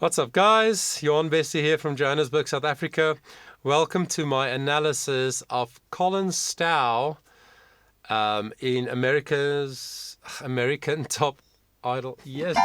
What's up, guys? Johan Bessie here from Johannesburg, South Africa. Welcome to my analysis of Collin Stough in America's American Top Idol. Yes.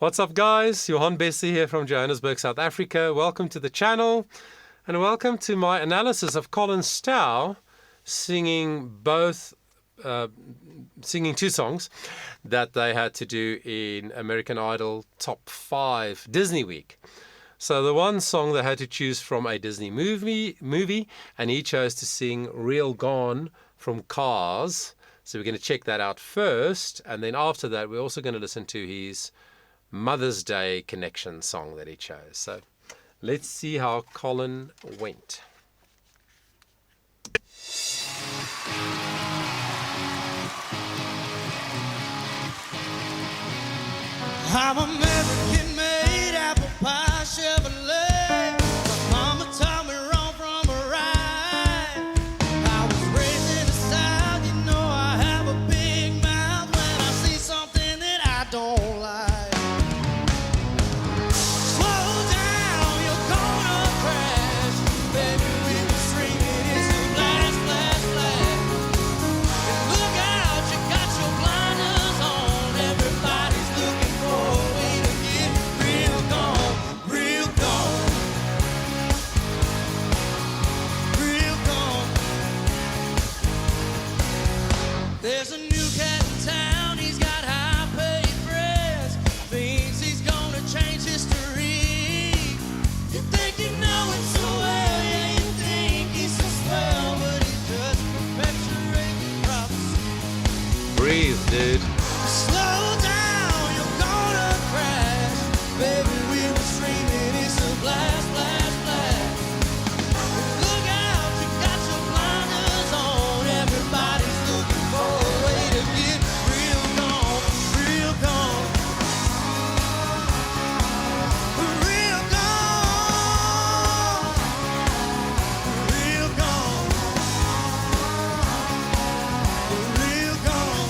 What's up, guys? Johan Bessie here from Johannesburg, South Africa. Welcome to the channel and welcome to my analysis of Collin Stough singing two songs that they had to do in American Idol Top 5 Disney Week. So the one song they had to choose from a Disney movie, and he chose to sing Real Gone from Cars. So we're going to check that out first, and then after that we're also going to listen to his Mother's Day connection song that he chose. So let's see how Collin went. I'm American-made apple pie Chevrolet. My mama taught me wrong from right. I was raised in the South, you know I have a big mouth when I see something that I don't like. Slow down, you're gonna crash. Baby, we were screaming, it's a blast, blast, blast. And look out, you got your blinders on. Everybody's looking for a way to get real gone, real gone, real gone. There's a new cat in town, he's got high-paid friends. Thinks he's gonna change history. You think you know it so well, yeah, you think he's so swell, but he's just perpetuating prophecy. Breathe, dude. Slow down, you're gonna crash. Baby, we were screaming, it's a blast, blast, blast. Look out, you got your blinders on. Everybody's looking for a way to get real gone, real gone. Real gone, real gone, real gone.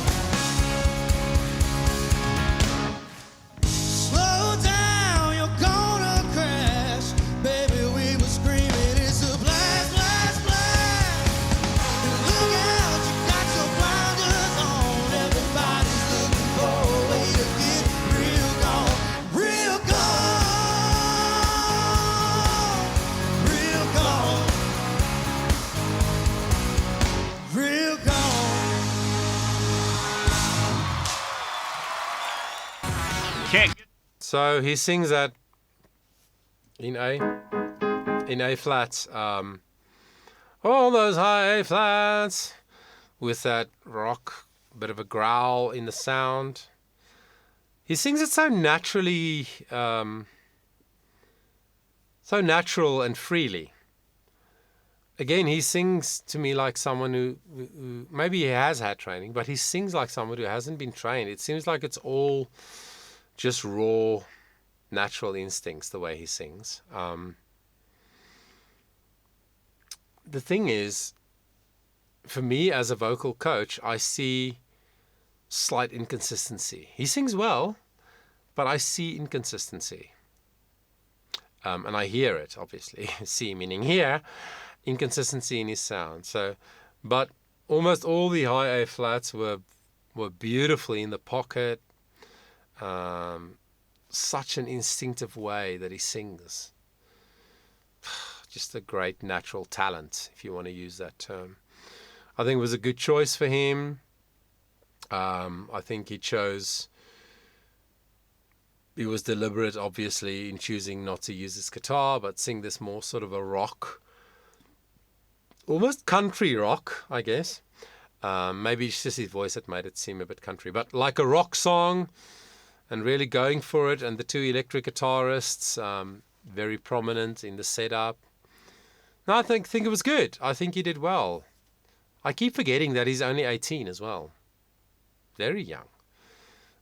Slow down, you're gonna crash. Baby, we were screaming, it's a blast, blast, blast. And look out, you got your blinders on. Everybody's looking for a way to get real gone, real gone, real gone, real gone. So he sings that in A flat, all those high A flats with that rock, bit of a growl in the sound. He sings it so naturally, so natural and freely. Again, he sings to me like someone who maybe he has had training, but he sings like someone who hasn't been trained. It seems like it's all just raw, natural instincts, the way he sings. The thing is, for me as a vocal coach, I see slight inconsistency. He sings well, but I see inconsistency. And I hear it, obviously. See meaning hear, inconsistency in his sound. So, but almost all the high A flats were beautifully in the pocket. Such an instinctive way that he sings. Just a great natural talent, if you want to use that term. I think it was a good choice for him. I think he was deliberate, obviously, in choosing not to use his guitar, but sing this more sort of a rock, almost country rock, I guess. Maybe it's just his voice that made it seem a bit country, but like a rock song, and really going for it. And the two electric guitarists, very prominent in the setup. No, I think it was good. I think he did well. I keep forgetting that he's only 18 as well. Very young.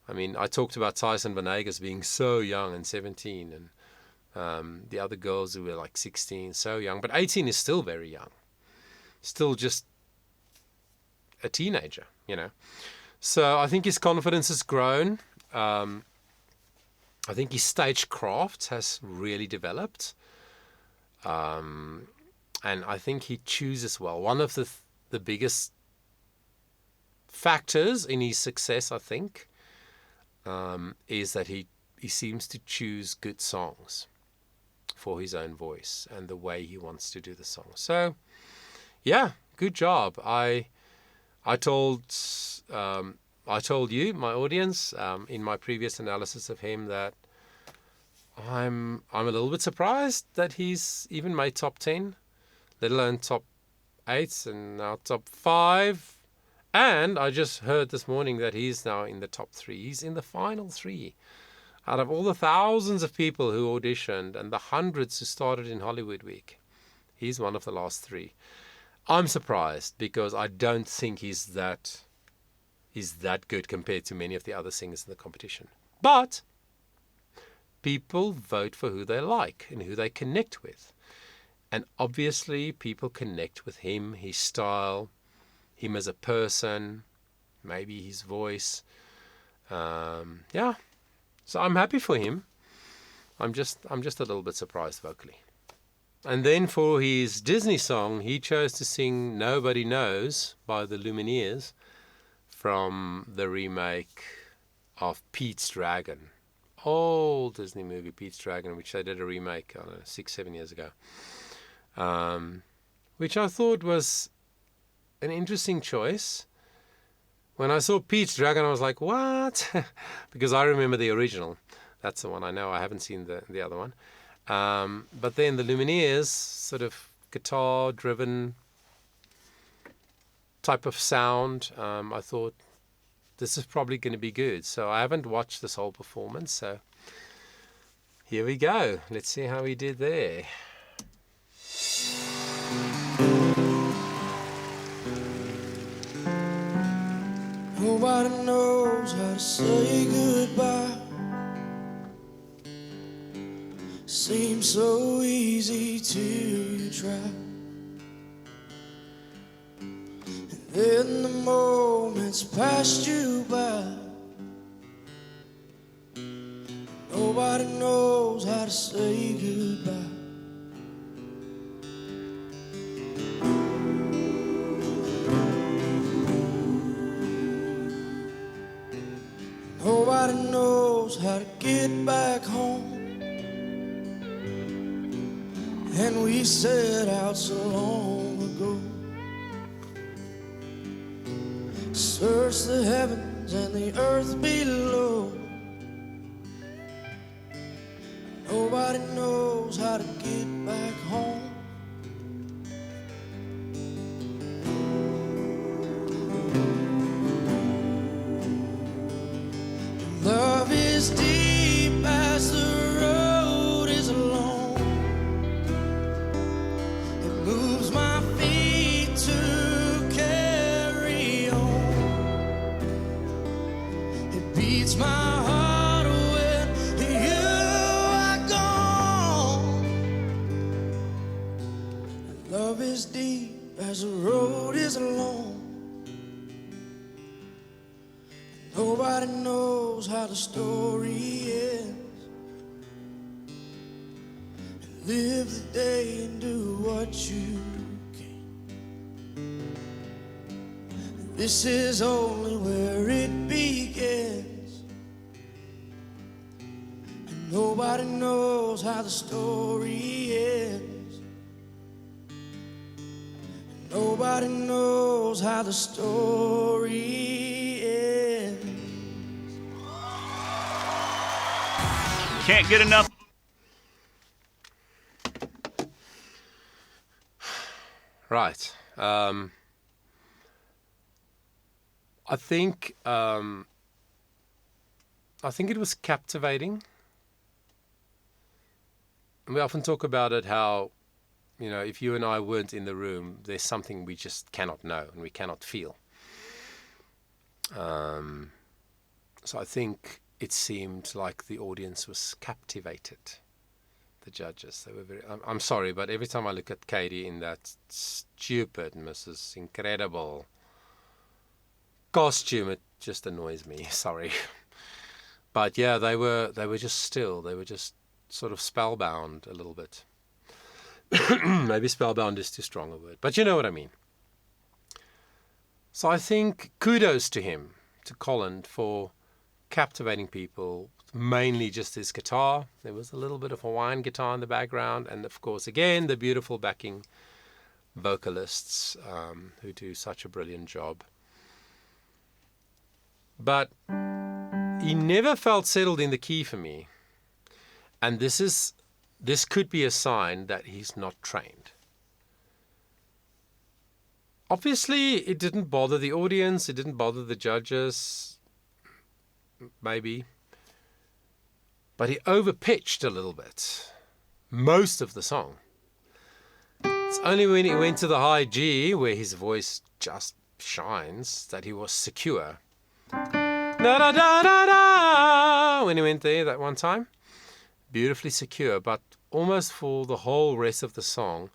I mean, I talked about Tyson Venegas being so young and 17, and the other girls who were like 16, so young. But 18 is still very young. Still just a teenager, So I think his confidence has grown. I think his stagecraft has really developed. And I think he chooses well. One of the biggest factors in his success, I think, is that he seems to choose good songs for his own voice and the way he wants to do the song. So, yeah, good job. I told you, my audience, in my previous analysis of him, that I'm a little bit surprised that he's even made top 10, let alone top 8 and now top 5. And I just heard this morning that he's now in the top 3. He's in the final 3. Out of all the thousands of people who auditioned and the hundreds who started in Hollywood Week, he's one of the last 3. I'm surprised because I don't think he's that good compared to many of the other singers in the competition. But people vote for who they like and who they connect with. And obviously people connect with him, his style, him as a person, maybe his voice. Yeah. So I'm happy for him. I'm just a little bit surprised vocally. And then for his Disney song, he chose to sing Nobody Knows by the Lumineers from the remake of Pete's Dragon. Old Disney movie, Pete's Dragon, which they did a remake, 6-7 years ago. Which I thought was an interesting choice. When I saw Pete's Dragon, I was like, what? Because I remember the original. That's the one I know. I haven't seen the other one. But then the Lumineers, sort of guitar-driven type of sound, I thought, this is probably going to be good. So I haven't watched this whole performance. So here we go. Let's see how he did there. Nobody knows how to say goodbye. Seems so easy till you try. And then the moments passed you by. Nobody knows how to say goodbye. Nobody knows how to get back home. And we set out so long ago. Search the heavens and the earth below. Nobody knows how to get back home. Love is deep as the road is long. It moves my feet to carry on. It beats my heart when you are gone. Love is deep as the road is long. Nobody knows how the story ends. And live the day and do what you can. This is only where it begins. And nobody knows how the story ends. And nobody knows how the story ends. Can't get enough. Right. I think it was captivating. We often talk about it, how, if you and I weren't in the room, there's something we just cannot know and we cannot feel. So I think it seemed like the audience was captivated. The judges, they were very. I'm sorry, but every time I look at Katie in that stupid Mrs. Incredible costume, it just annoys me. Sorry. But yeah, they were just still. They were just sort of spellbound a little bit. Maybe spellbound is too strong a word, but you know what I mean. So I think kudos to him, to Collin, for captivating people, mainly just his guitar. There was a little bit of Hawaiian guitar in the background, and of course, again, the beautiful backing vocalists who do such a brilliant job. But he never felt settled in the key for me. And this could be a sign that he's not trained. Obviously, it didn't bother the audience. It didn't bother the judges. Maybe. But he overpitched a little bit. Most of the song. It's only when he went to the high G, where his voice just shines, that he was secure. Da da da da da. When he went there that one time, beautifully secure, but almost for the whole rest of the song,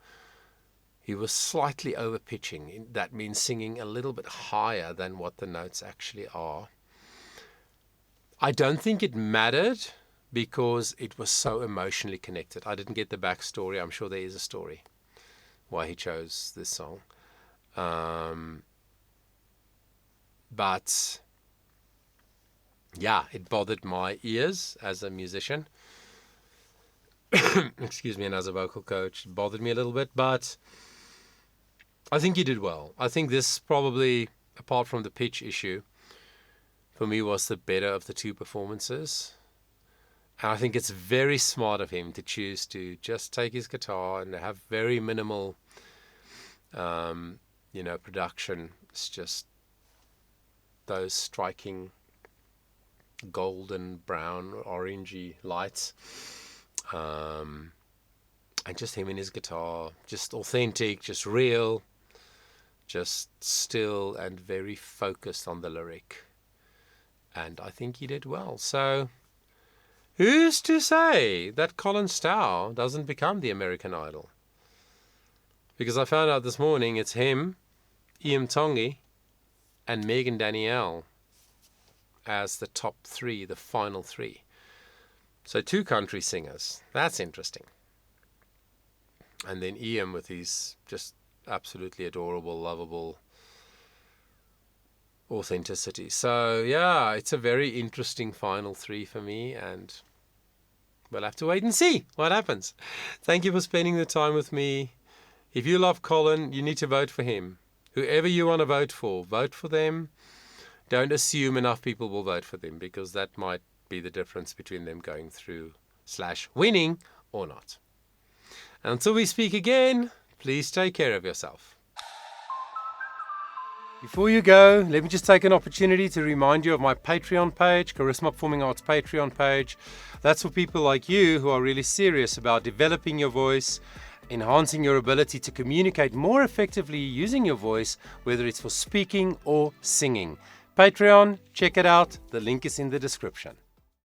he was slightly over-pitching. That means singing a little bit higher than what the notes actually are. I don't think it mattered because it was so emotionally connected. I didn't get the backstory. I'm sure there is a story why he chose this song. But yeah, it bothered my ears as a musician. Excuse me, and as a vocal coach, it bothered me a little bit, but I think he did well. I think this probably, apart from the pitch issue, for me was the better of the two performances. And I think it's very smart of him to choose to just take his guitar and have very minimal, production. It's just those striking golden, brown, orangey lights. And just him and his guitar, just authentic, just real, just still and very focused on the lyric. And I think he did well. So who's to say that Collin Stough doesn't become the American Idol? Because I found out this morning it's him, Ian Tongi, and Megan Danielle as the top three, the final three. So 2 country singers. That's interesting. And then Ian with his just absolutely adorable, lovable authenticity. So yeah, it's a very interesting final 3 for me, and we'll have to wait and see what happens. Thank you for spending the time with me. If you love Collin, you need to vote for him. Whoever you want to vote for them. Don't assume enough people will vote for them, because that might be the difference between them going through / winning or not. Until we speak again, please take care of yourself. Before you go, let me just take an opportunity to remind you of my Patreon page, Charisma Performing Arts Patreon page. That's for people like you who are really serious about developing your voice, enhancing your ability to communicate more effectively using your voice, whether it's for speaking or singing. Patreon, check it out. The link is in the description.